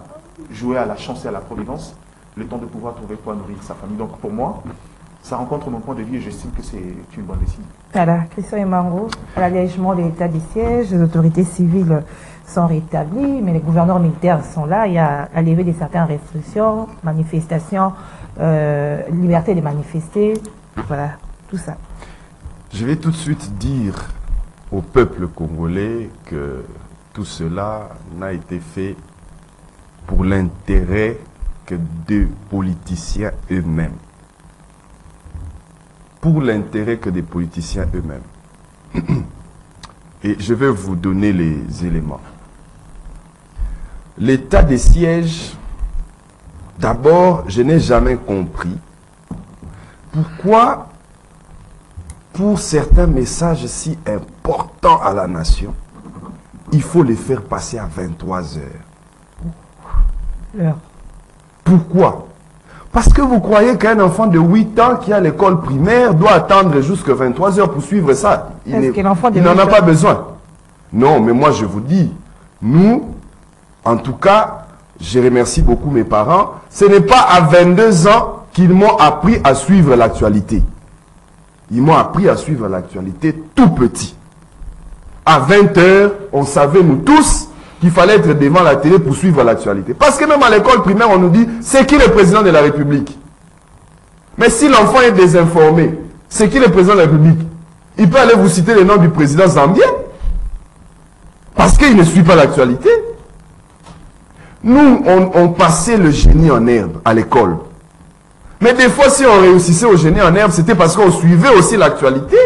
jouer à la chance et à la providence, le temps de pouvoir trouver quoi nourrir sa famille. Donc pour moi, ça rencontre mon point de vue et j'estime que c'est une bonne décision. Voilà, Christian Emango, à l'allègement de l'état des sièges, les autorités civiles sont rétablies, mais les gouverneurs militaires sont là. Il y a à lever de certaines restrictions, manifestations, liberté de manifester, voilà, tout ça. Je vais tout de suite dire au peuple congolais que tout cela n'a été fait pour l'intérêt que des politiciens eux-mêmes. Pour l'intérêt que des politiciens eux-mêmes. Et je vais vous donner les éléments. L'état des sièges, d'abord, je n'ai jamais compris pourquoi, pour certains messages si importants à la nation, il faut les faire passer à 23 heures. Pourquoi? Parce que vous croyez qu'un enfant de 8 ans qui est à l'école primaire doit attendre jusqu'à 23 heures pour suivre ça. Il n'en a pas besoin. Non, mais moi je vous dis, nous, en tout cas, je remercie beaucoup mes parents, ce n'est pas à 22 ans qu'ils m'ont appris à suivre l'actualité. Ils m'ont appris à suivre l'actualité tout petit. À 20 heures, on savait nous tous qu'il fallait être devant la télé pour suivre l'actualité. Parce que même à l'école primaire, on nous dit, c'est qui le président de la République? Mais si l'enfant est désinformé, c'est qui le président de la République? Il peut aller vous citer le nom du président zambien. Parce qu'il ne suit pas l'actualité. Nous, on passait le génie en herbe à l'école. Mais des fois, si on réussissait au génie en herbe, c'était parce qu'on suivait aussi l'actualité.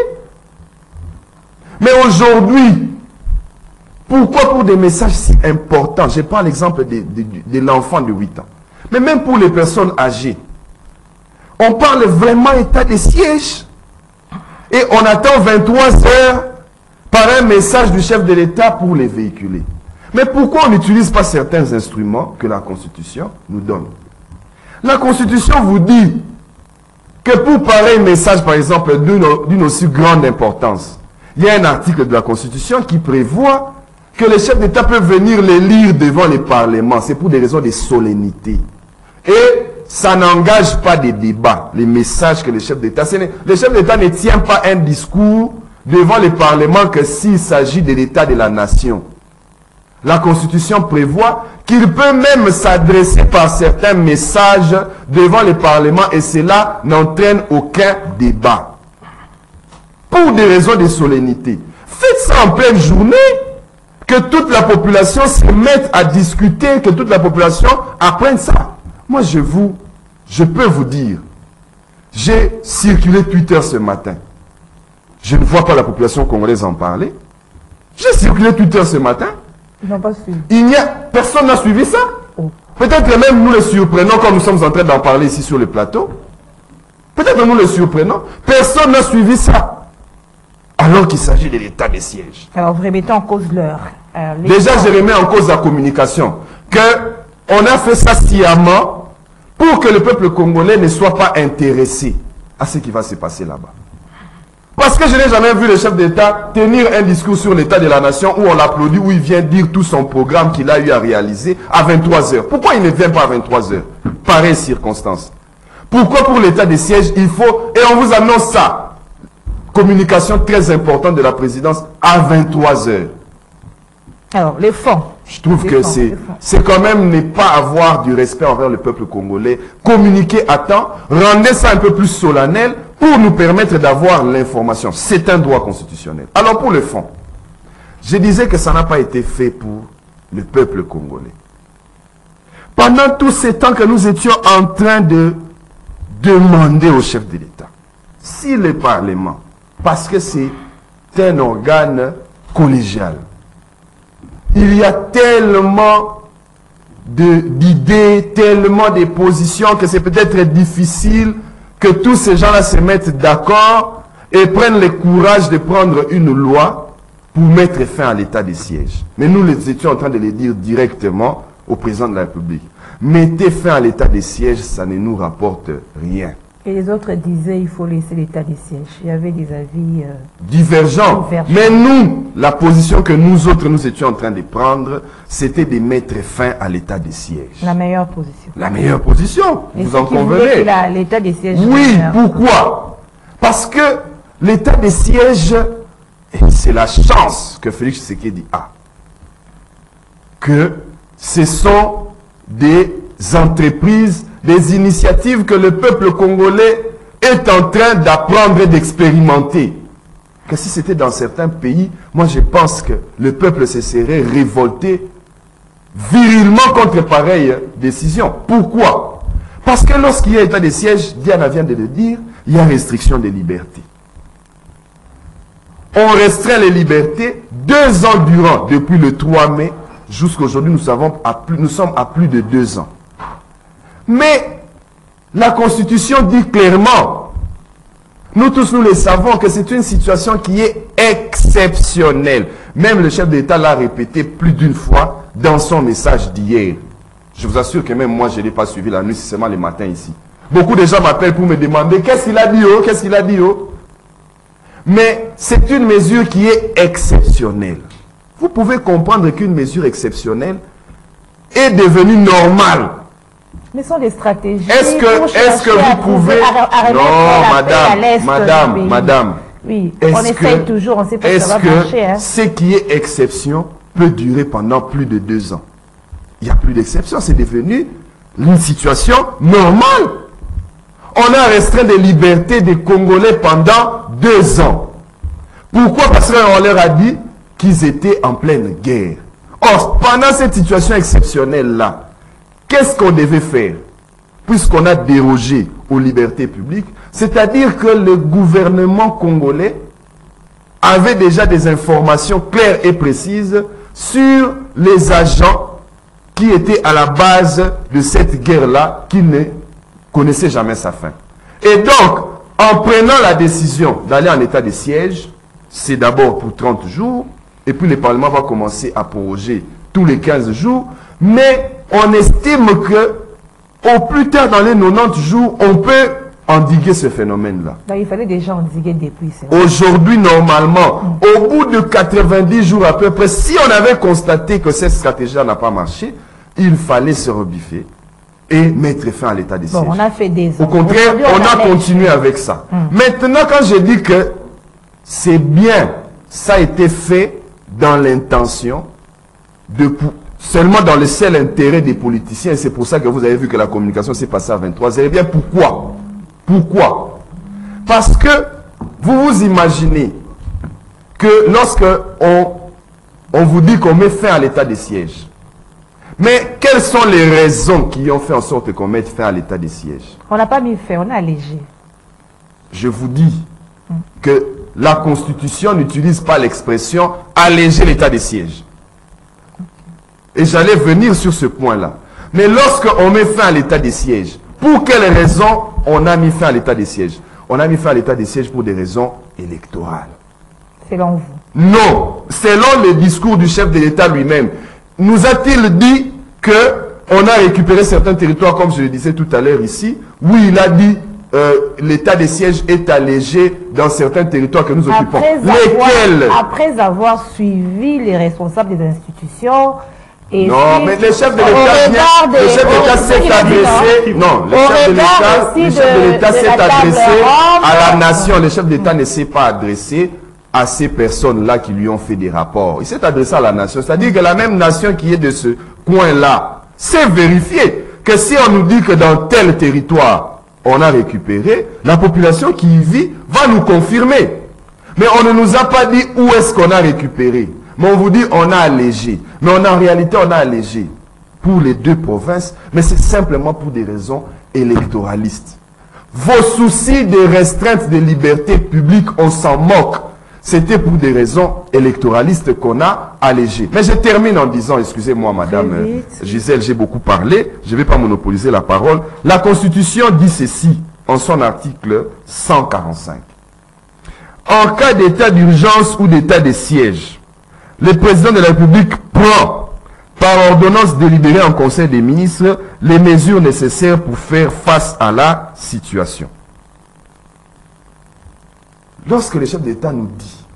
Mais aujourd'hui, pourquoi pour des messages si importants? Je prends l'exemple de l'enfant de 8 ans. Mais même pour les personnes âgées, on parle vraiment état de siège. Et on attend 23 heures par un message du chef de l'État pour les véhiculer. Mais pourquoi on n'utilise pas certains instruments que la Constitution nous donne? La Constitution vous dit que pour pareil message, par exemple, d'une aussi grande importance, il y a un article de la Constitution qui prévoit que les chefs d'État peuvent venir les lire devant les parlements. C'est pour des raisons de solennité. Et ça n'engage pas des débats, les messages que les chefs d'État... Les chefs d'État ne tiennent pas un discours devant les parlements que s'il s'agit de l'État de la nation. La Constitution prévoit qu'il peut même s'adresser par certains messages devant les parlements et cela n'entraîne aucun débat. Pour des raisons de solennité. Faites ça en pleine journée, que toute la population se mette à discuter, que toute la population apprenne ça. Moi, je peux vous dire, j'ai circulé Twitter ce matin. Je ne vois pas la population congolaise en parler. J'ai circulé Twitter ce matin. Ils n'ont pas suivi. Personne n'a suivi ça. Oh. Peut-être que même nous le surprenons quand nous sommes en train d'en parler ici sur le plateau. Peut-être que nous le surprenons. Personne n'a suivi ça. Alors qu'il s'agit de l'état de siège. Alors vous remettez en cause l'heure. Déjà, je remets en cause la communication. On a fait ça sciemment pour que le peuple congolais ne soit pas intéressé à ce qui va se passer là-bas. Parce que je n'ai jamais vu le chef d'État tenir un discours sur l'état de la nation où on l'applaudit, où il vient dire tout son programme qu'il a eu à réaliser à 23 heures. Pourquoi il ne vient pas à 23 heures? Pareille circonstance. Pourquoi pour l'état de siège, il faut... Et on vous annonce ça. Communication très importante de la présidence à 23 heures. Alors, les fonds. Je trouve que c'est quand même ne pas avoir du respect envers le peuple congolais. Communiquer à temps, rendez ça un peu plus solennel pour nous permettre d'avoir l'information. C'est un droit constitutionnel. Alors pour le fond, je disais que ça n'a pas été fait pour le peuple congolais. Pendant tous ces temps que nous étions en train de demander au chef de l'État, si le Parlement, parce que c'est un organe collégial, il y a tellement d'idées, tellement de positions que c'est peut-être difficile que tous ces gens-là se mettent d'accord et prennent le courage de prendre une loi pour mettre fin à l'état de siège. Mais nous étions en train de le dire directement au président de la République. Mettez fin à l'état de siège, ça ne nous rapporte rien. Et les autres disaient il faut laisser l'état de siège. Il y avait des avis divergents. Mais nous, la position que nous autres nous étions en train de prendre, c'était de mettre fin à l'état de siège. La meilleure position. La meilleure position, et vous en convenez. L'état de siège. Oui, pourquoi? Parce que l'état de siège, c'est la chance que Félix Tshisekedi a. Que ce sont des entreprises, des initiatives que le peuple congolais est en train d'apprendre et d'expérimenter. Que si c'était dans certains pays, moi je pense que le peuple se serait révolté virilement contre pareille décision. Pourquoi? Parce que lorsqu'il y a état de siège, Diana vient de le dire, il y a restriction des libertés. On restreint les libertés 2 ans durant, depuis le 3 mai jusqu'à aujourd'hui, nous sommes à plus de 2 ans. Mais la Constitution dit clairement, nous tous nous le savons, que c'est une situation qui est exceptionnelle. Même le chef d'État l'a répété plus d'une fois dans son message d'hier. Je vous assure que même moi, je n'ai pas suivi la nuit, c'est seulement le matin ici. Beaucoup de gens m'appellent pour me demander qu'est-ce qu'il a dit, oh, qu'est-ce qu'il a dit, oh. Mais c'est une mesure qui est exceptionnelle. Vous pouvez comprendre qu'une mesure exceptionnelle est devenue normale. Mais ce sont des stratégies. Est-ce que vous pouvez... Non, madame. Oui, on essaye toujours, on ne sait pas si ça va marcher. Ce qui est exception peut durer pendant plus de 2 ans. Il n'y a plus d'exception, c'est devenu une situation normale. On a restreint les libertés des Congolais pendant 2 ans. Pourquoi? Parce qu'on leur a dit qu'ils étaient en pleine guerre. Or, pendant cette situation exceptionnelle-là, qu'est-ce qu'on devait faire? Puisqu'on a dérogé aux libertés publiques, c'est-à-dire que le gouvernement congolais avait déjà des informations claires et précises sur les agents qui étaient à la base de cette guerre-là, qui ne connaissaient jamais sa fin. Et donc, en prenant la décision d'aller en état de siège, c'est d'abord pour 30 jours, et puis le Parlement va commencer à proroger tous les 15 jours, mais on estime que au plus tard dans les 90 jours, on peut endiguer ce phénomène-là. Il fallait déjà endiguer depuis. Aujourd'hui, normalement, au bout de 90 jours à peu près, si on avait constaté que cette stratégie n'a pas marché, il fallait se rebiffer et mettre fin à l'état de siège. Bon, on a fait des ans. Au contraire, on a continué avec ça. Maintenant, quand je dis que c'est bien, ça a été fait dans l'intention de... Seulement dans le seul intérêt des politiciens, et c'est pour ça que vous avez vu que la communication s'est passée à 23h. Eh bien, pourquoi? Pourquoi? Parce que vous vous imaginez que lorsque on vous dit qu'on met fin à l'état de siège, mais quelles sont les raisons qui ont fait en sorte qu'on mette fin à l'état de siège? On n'a pas mis fin, on a allégé. Je vous dis que la Constitution n'utilise pas l'expression alléger l'état de siège. Et j'allais venir sur ce point-là. Mais lorsqu'on met fin à l'état de siège, pour quelles raisons on a mis fin à l'état de siège? On a mis fin à l'état de siège pour des raisons électorales. Selon vous? Non. Selon le discours du chef de l'État lui-même. Nous a-t-il dit qu'on a récupéré certains territoires, comme je le disais tout à l'heure ici? Oui, il a dit l'état de siège est allégé dans certains territoires que nous occupons. Lesquels? Après avoir suivi les responsables des institutions... Et non, mais le chef de l'État s'est adressé. Non, le chef de l'État s'est adressé à la nation. Le chef d'État ne s'est pas adressé à ces personnes-là qui lui ont fait des rapports. Il s'est adressé à la nation. C'est-à-dire que la même nation qui est de ce coin-là sait vérifier que si on nous dit que dans tel territoire on a récupéré, la population qui y vit va nous confirmer. Mais on ne nous a pas dit où est-ce qu'on a récupéré. Mais on vous dit on a allégé. Mais en réalité, on a allégé pour les 2 provinces, mais c'est simplement pour des raisons électoralistes. Vos soucis de restreinte des libertés publiques, on s'en moque. C'était pour des raisons électoralistes qu'on a allégé. Mais je termine en disant, excusez-moi madame Gisèle, j'ai beaucoup parlé, je ne vais pas monopoliser la parole. La Constitution dit ceci, en son article 145. En cas d'état d'urgence ou d'état de siège, le président de la République prend, par ordonnance délibérée en Conseil des ministres, les mesures nécessaires pour faire face à la situation. Lorsque le chef d'État nous dit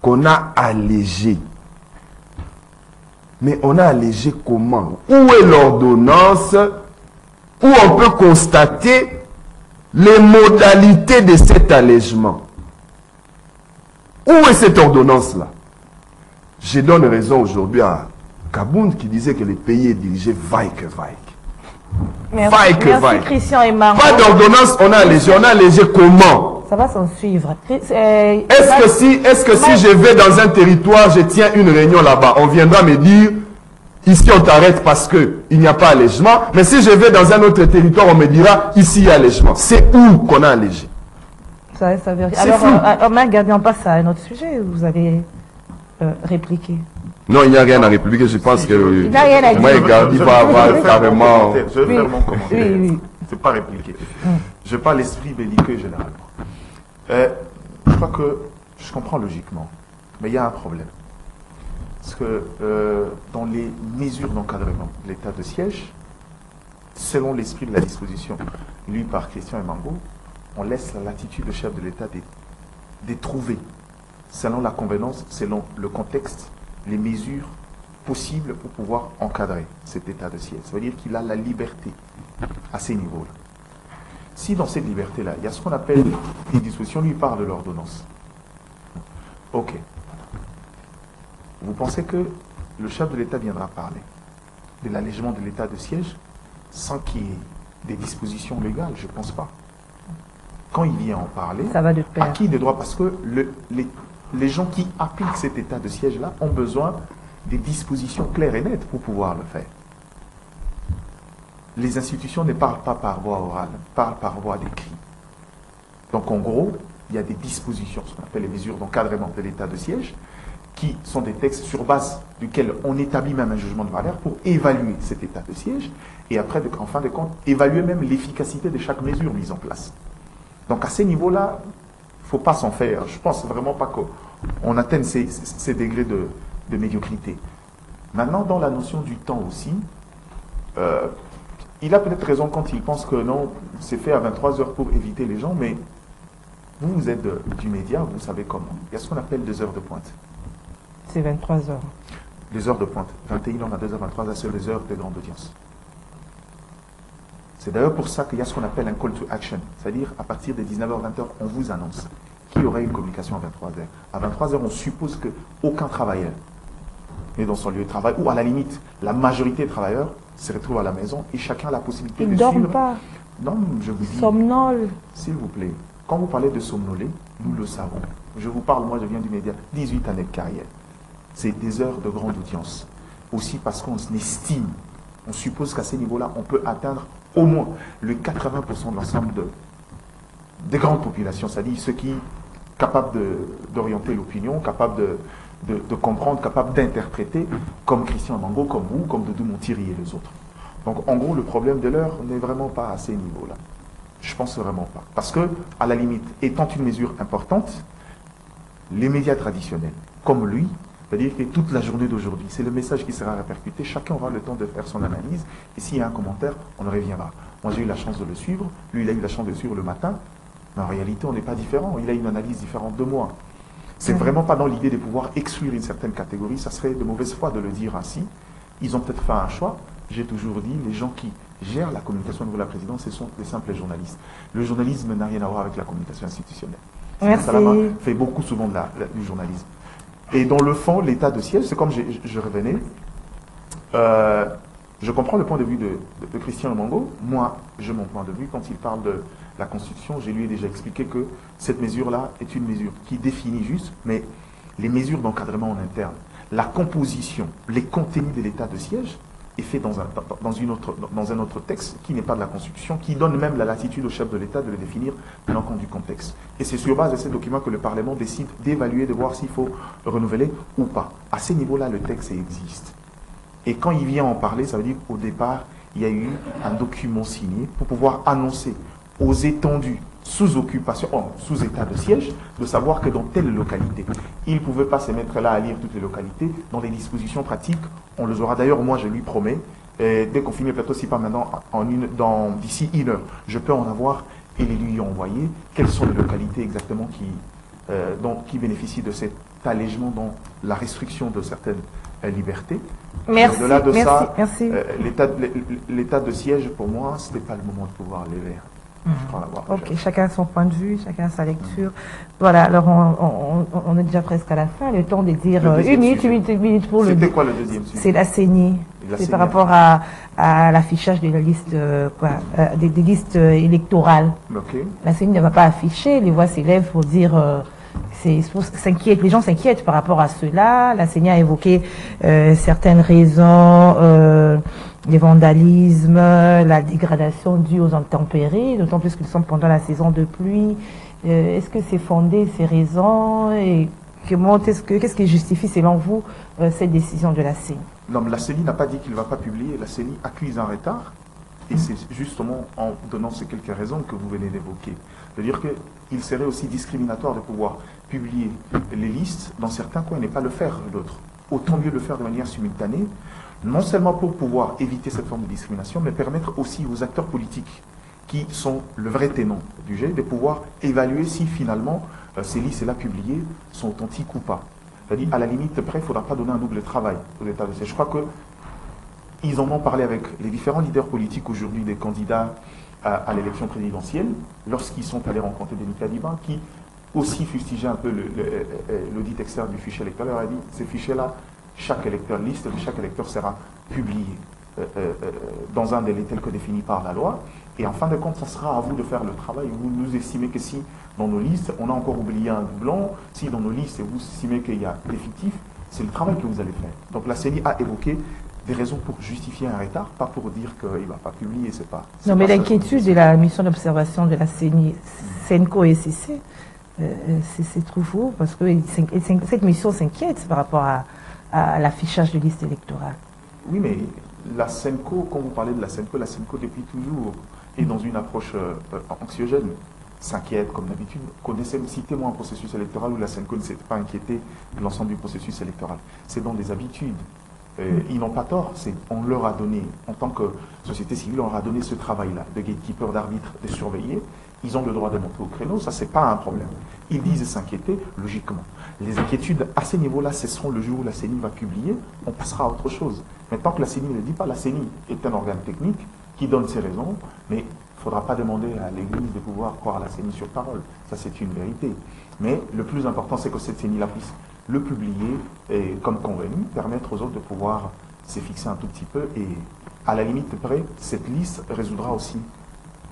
qu'on a allégé, mais on a allégé comment? Où est l'ordonnance où on peut constater les modalités de cet allègement? Où est cette ordonnance-là? Je donne raison aujourd'hui à Kabound qui disait que le pays est dirigé vaille que vaille. Vaille que vaille. Pas d'ordonnance, on a allégé comment? Ça va s'en suivre. Est-ce que si je vais dans un territoire, je tiens une réunion là-bas, on viendra me dire, ici on t'arrête parce qu'il n'y a pas allègement, mais si je vais dans un autre territoire, on me dira, ici il y a allègement. C'est où qu'on a allégé? Alors, on passe à un autre sujet, vous allez répliquer. Non, il n'y a rien à répliquer, je pense que... Il n'y a rien à dire. Il va avoir carrément... Je vais faire mon commentaire. C'est pas répliquer. Je parle l'esprit belliqueux généralement. Je crois que je comprends logiquement, mais il y a un problème. Parce que dans les mesures d'encadrement de l'état de siège, selon l'esprit de la disposition lue par Christian Emango, on laisse la latitude au chef de l'État de trouver, selon la convenance, selon le contexte, les mesures possibles pour pouvoir encadrer cet état de siège. Ça veut dire qu'il a la liberté à ces niveaux-là. Si dans cette liberté-là, il y a ce qu'on appelle une disposition, lui parle de l'ordonnance. Ok. Vous pensez que le chef de l'État viendra parler de l'allègement de l'état de siège sans qu'il y ait des dispositions légales? Je ne pense pas. Quand il vient en parler, ça va de pair. À qui des droits? Parce que les gens qui appliquent cet état de siège-là ont besoin des dispositions claires et nettes pour pouvoir le faire. Les institutions ne parlent pas par voie orale, parlent par voie d'écrit. Donc en gros, il y a des dispositions, ce qu'on appelle les mesures d'encadrement de l'état de siège, qui sont des textes sur base duquel on établit même un jugement de valeur pour évaluer cet état de siège et après, en fin de compte, évaluer même l'efficacité de chaque mesure mise en place. Donc à ces niveaux-là, il ne faut pas s'en faire. Je ne pense vraiment pas qu'on atteigne ces degrés de médiocrité. Maintenant, dans la notion du temps aussi, il a peut-être raison quand il pense que non, c'est fait à 23 heures pour éviter les gens, mais vous êtes du média, vous savez comment. Il y a ce qu'on appelle 2 heures de pointe. C'est 23 heures. Les heures de pointe. 21, on a 2h23, c'est les heures de grande audience. C'est d'ailleurs pour ça qu'il y a ce qu'on appelle un call to action. C'est-à-dire, à partir des 19h-20h, on vous annonce qu'il y aurait une communication à 23h. À 23h, on suppose qu'aucun travailleur n'est dans son lieu de travail, ou à la limite, la majorité des travailleurs se retrouvent à la maison et chacun a la possibilité de suivre. Ils ne dorment pas. Non, je vous dis. Somnolent. S'il vous plaît, quand vous parlez de somnoler, nous le savons. Je vous parle, moi je viens du média, 18 années de carrière. C'est des heures de grande audience. Aussi parce qu'on estime, on suppose qu'à ces niveaux-là, on peut atteindre au moins le 80% de l'ensemble des grandes populations, c'est-à-dire ceux qui sont capables d'orienter l'opinion, capables de comprendre, capables d'interpréter, comme Christian Mango, comme vous, comme Doudou Montiri et les autres. Donc en gros, le problème de l'heure n'est vraiment pas à ces niveaux-là. Je pense vraiment pas. Parce que, à la limite, étant une mesure importante, les médias traditionnels, comme lui, c'est-à-dire que toute la journée d'aujourd'hui, c'est le message qui sera répercuté, chacun aura le temps de faire son analyse, et s'il y a un commentaire, on reviendra. Moi j'ai eu la chance de le suivre, lui il a eu la chance de le suivre le matin, mais en réalité on n'est pas différent, il a une analyse différente de moi. C'est vraiment pas dans l'idée de pouvoir exclure une certaine catégorie, ça serait de mauvaise foi de le dire ainsi. Ils ont peut-être fait un choix, j'ai toujours dit, les gens qui gèrent la communication au niveau de la présidence, ce sont des simples journalistes. Le journalisme n'a rien à voir avec la communication institutionnelle. Merci. Salama fait beaucoup souvent du journalisme. Et dans le fond, l'état de siège, c'est comme je revenais, je comprends le point de vue de Christian Mango. Moi, j'ai mon point de vue. Quand il parle de la Constitution, je lui ai déjà expliqué que cette mesure-là est une mesure qui définit juste, mais les mesures d'encadrement en interne, la composition, les contenus de l'état de siège est fait dans un autre texte qui n'est pas de la Constitution, qui donne même la latitude au chef de l'État de le définir tenant compte du contexte. Et c'est sur base de ces documents que le Parlement décide d'évaluer, de voir s'il faut le renouveler ou pas. À ces niveaux-là, le texte existe. Et quand il vient en parler, ça veut dire qu'au départ, il y a eu un document signé pour pouvoir annoncer aux étendus sous occupation, sous état de siège, de savoir que dans telle localité, il ne pouvait pas se mettre là à lire toutes les localités. Dans les dispositions pratiques, on les aura. D'ailleurs, moi, je lui promets, dès qu'on finit le plateau, si pas maintenant, d'ici 1 heure, je peux en avoir et les lui envoyer. Quelles sont les localités exactement qui bénéficient de cet allègement dans la restriction de certaines libertés. Merci, Au-delà de ça, merci. l'état de siège, pour moi, ce n'est pas le moment de pouvoir lever. Ok, chacun a son point de vue, chacun a sa lecture. Voilà, alors on est déjà presque à la fin. Le temps de dire une minute pour le. C'était quoi le deuxième sujet? C'est la CENI. C'est par rapport à l'affichage de la liste, des listes électorales. Okay. La CENI ne va pas afficher, les voix s'élèvent pour dire. Les gens s'inquiètent par rapport à cela. La CENI a évoqué certaines raisons. Les vandalismes, la dégradation due aux intempéries, d'autant plus qu'ils sont pendant la saison de pluie. Est-ce que c'est fondé, ces raisons? Et qu'est-ce qui justifie, selon vous, cette décision de la CENI? Non, mais la CENI n'a pas dit qu'il ne va pas publier. La CENI accuse un retard. Et c'est justement en donnant ces quelques raisons que vous venez d'évoquer. C'est-à-dire qu'il serait aussi discriminatoire de pouvoir publier les listes dans certains coins et ne pas le faire d'autres. Autant mieux le faire de manière simultanée, non seulement pour pouvoir éviter cette forme de discrimination, mais permettre aussi aux acteurs politiques, qui sont le vrai ténor du jeu, de pouvoir évaluer si finalement ces listes-là publiées sont authentiques ou pas. C'est-à-dire, à la limite près, il ne faudra pas donner un double travail aux États de siège. Je crois qu'ils en ont parlé avec les différents leaders politiques aujourd'hui, des candidats à l'élection présidentielle, lorsqu'ils sont allés rencontrer Denis Kadima, qui aussi fustigé un peu l'audit externe du fichier électoral. Il a dit, ces fichiers-là, chaque électeur, liste de chaque électeur sera publiée dans un délai tel que défini par la loi. Et en fin de compte, ça sera à vous de faire le travail. Vous nous estimez que si dans nos listes, on a encore oublié un doublon, si dans nos listes, vous estimez qu'il y a des fictifs, c'est le travail que vous allez faire. Donc la CENI a évoqué des raisons pour justifier un retard, pas pour dire qu'il ne va pas publier, c'est pas... Non, mais l'inquiétude de la mission d'observation de la CENI, SENCO et SCC, c'est trop faux, parce que cette mission s'inquiète par rapport à l'affichage de liste électorale. Oui, mais la SENCO, quand vous parlez de la SENCO depuis toujours est dans une approche anxiogène, s'inquiète comme d'habitude. Citez-moi un processus électoral où la SENCO ne s'est pas inquiétée de l'ensemble du processus électoral. C'est dans des habitudes. Ils n'ont pas tort, on leur a donné, en tant que société civile, on leur a donné ce travail-là, de gatekeeper, d'arbitre, de surveiller. Ils ont le droit de monter au créneau, ça c'est pas un problème. Ils disent s'inquiéter, logiquement. Les inquiétudes à ces niveaux-là cesseront le jour où la CENI va publier, on passera à autre chose. Mais tant que la CENI ne le dit pas, la CENI est un organe technique qui donne ses raisons, mais il ne faudra pas demander à l'Église de pouvoir croire la CENI sur parole. Ça c'est une vérité. Mais le plus important, c'est que cette CENI-là puisse le publier et, comme convenu, permettre aux autres de pouvoir s'y fixer un tout petit peu. Et à la limite près, cette liste résoudra aussi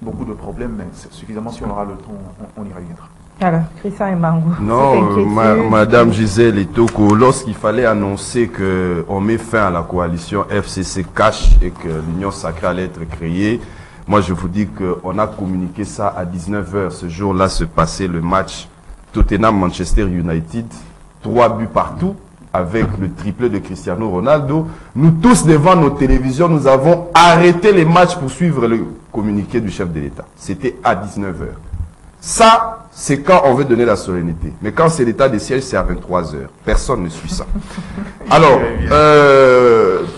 beaucoup de problèmes, mais suffisamment si on aura le temps, on y reviendra. Alors, Christian et Mango. Non, Madame Gisèle Etoko, lorsqu'il fallait annoncer qu'on met fin à la coalition FCC Cash et que l'Union Sacrée allait être créée, moi je vous dis qu'on a communiqué ça à 19h. Ce jour-là se passait le match Tottenham-Manchester United, 3 buts partout, avec le triplé de Cristiano Ronaldo. Nous tous devant nos télévisions, nous avons arrêté les matchs pour suivre le communiqué du chef de l'État. C'était à 19h. Ça, c'est quand on veut donner la solennité. Mais quand c'est l'état des sièges, c'est à 23h. Personne ne suit ça. Alors,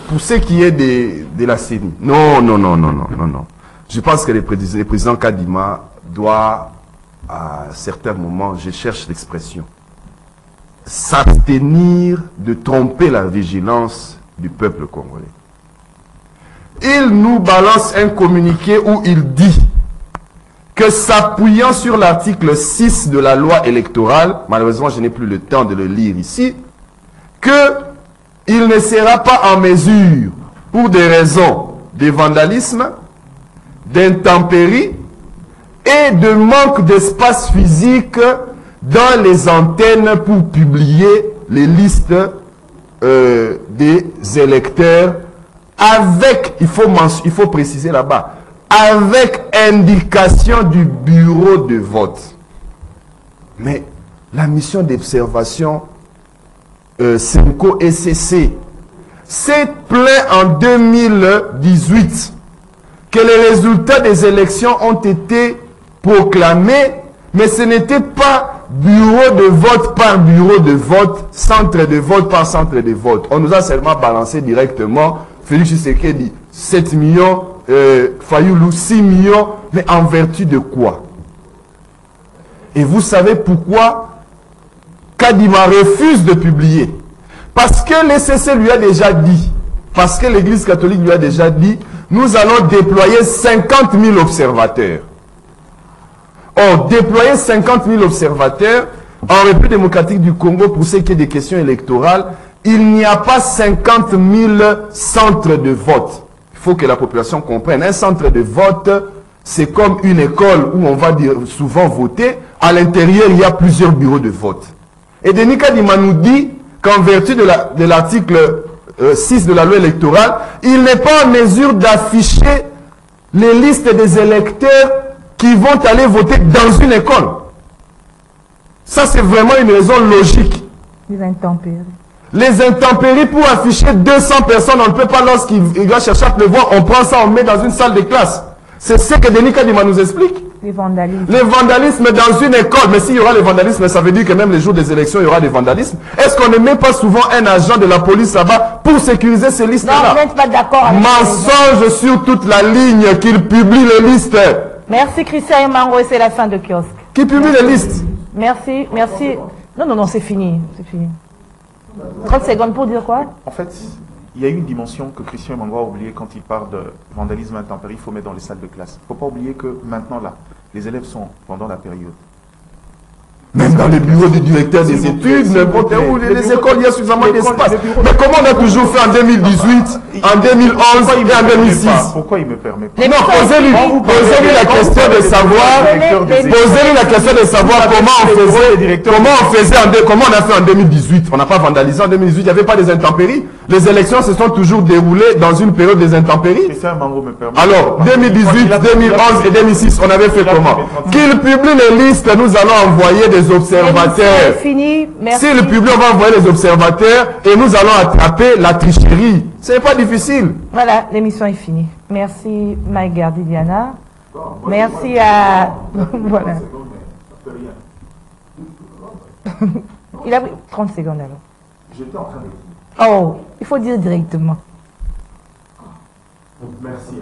pour ce qui est de la CENI, non. Je pense que le président Kadima doit, à certains moments, je cherche l'expression, s'abstenir de tromper la vigilance du peuple congolais. Il nous balance un communiqué où il dit que s'appuyant sur l'article 6 de la loi électorale, malheureusement je n'ai plus le temps de le lire ici, qu'il ne sera pas en mesure, pour des raisons de vandalisme, d'intempéries et de manque d'espace physique dans les antennes pour publier les listes des électeurs avec, il faut préciser là-bas, avec indication du bureau de vote. Mais la mission d'observation SENCO SCC s'est plaint en 2018 que les résultats des élections ont été proclamés, mais ce n'était pas bureau de vote par bureau de vote, centre de vote par centre de vote. On nous a seulement balancé directement Félix Tshisekedi 7 millions, Fayoulou 6 millions, mais en vertu de quoi? Et vous savez pourquoi Kadima refuse de publier? Parce que l'ECC lui a déjà dit, parce que l'Église catholique lui a déjà dit, nous allons déployer 50 000 observateurs. Or, déployer 50 000 observateurs en République démocratique du Congo pour ce qui est des questions électorales, il n'y a pas 50 000 centres de vote. Il faut que la population comprenne. Un centre de vote, c'est comme une école où on va souvent voter. À l'intérieur, il y a plusieurs bureaux de vote. Et Denis Kadima nous dit qu'en vertu de l'article 6 de la loi électorale, il n'est pas en mesure d'afficher les listes des électeurs qui vont aller voter dans une école. Ça, c'est vraiment une raison logique. Les intempéries. Les intempéries, pour afficher 200 personnes, on ne peut pas, lorsqu'il va chercher à pleuvoir, on prend ça, on met dans une salle de classe. C'est ce que Denis Kadima nous explique. Les vandalismes. Les vandalismes dans une école. Mais s'il y aura les vandalismes, ça veut dire que même les jours des élections, il y aura des vandalismes. Est-ce qu'on ne met pas souvent un agent de la police là-bas pour sécuriser ces listes-là? Non, vous n'êtes pas d'accord avec mensonge sur toute la ligne qu'il publie les listes. Merci Christian Mango, et c'est la fin de kiosque. Qui publie les listes? Merci. Non, c'est fini. 30 secondes pour dire quoi? En fait, il y a une dimension que Christian Mango a oubliée quand il parle de vandalisme intempérie, il faut mettre dans les salles de classe. Il ne faut pas oublier que maintenant, là, les élèves sont pendant la période. Mais même dans les bureaux du directeur des études, n'importe où, les écoles, il y a suffisamment d'espace. Mais comment on a toujours fait en 2018, en 2011 et en 2006? Pourquoi il me permet pas? Non, posez-lui la question de savoir, posez-lui la question de savoir comment on a fait en 2018. On n'a pas vandalisé en 2018, il n'y avait pas des intempéries. Les élections se sont toujours déroulées dans une période des intempéries. Et ça, Mango me permet. Alors, 2018, 2011 et 2006, on avait fait comment? Qu'il publie les listes, nous allons envoyer des observateurs. Fini. Merci. Si le public, on va envoyer les observateurs et nous allons attraper la tricherie. Ce n'est pas difficile. Voilà, l'émission est finie. Merci Mike Gardi Diana. Merci à... voilà. Il a pris 30 secondes alors. J'étais en train de... Oh, il faut dire directement. Merci.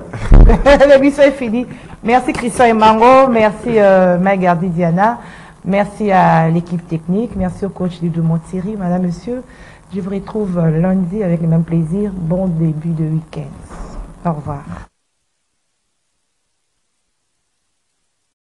L'émission est finie. Merci Christian et Mango. Merci Mike Gardi Diana. Merci à l'équipe technique. Merci au coach de Thierry. Madame, monsieur, je vous retrouve lundi avec le même plaisir. Bon début de week-end. Au revoir.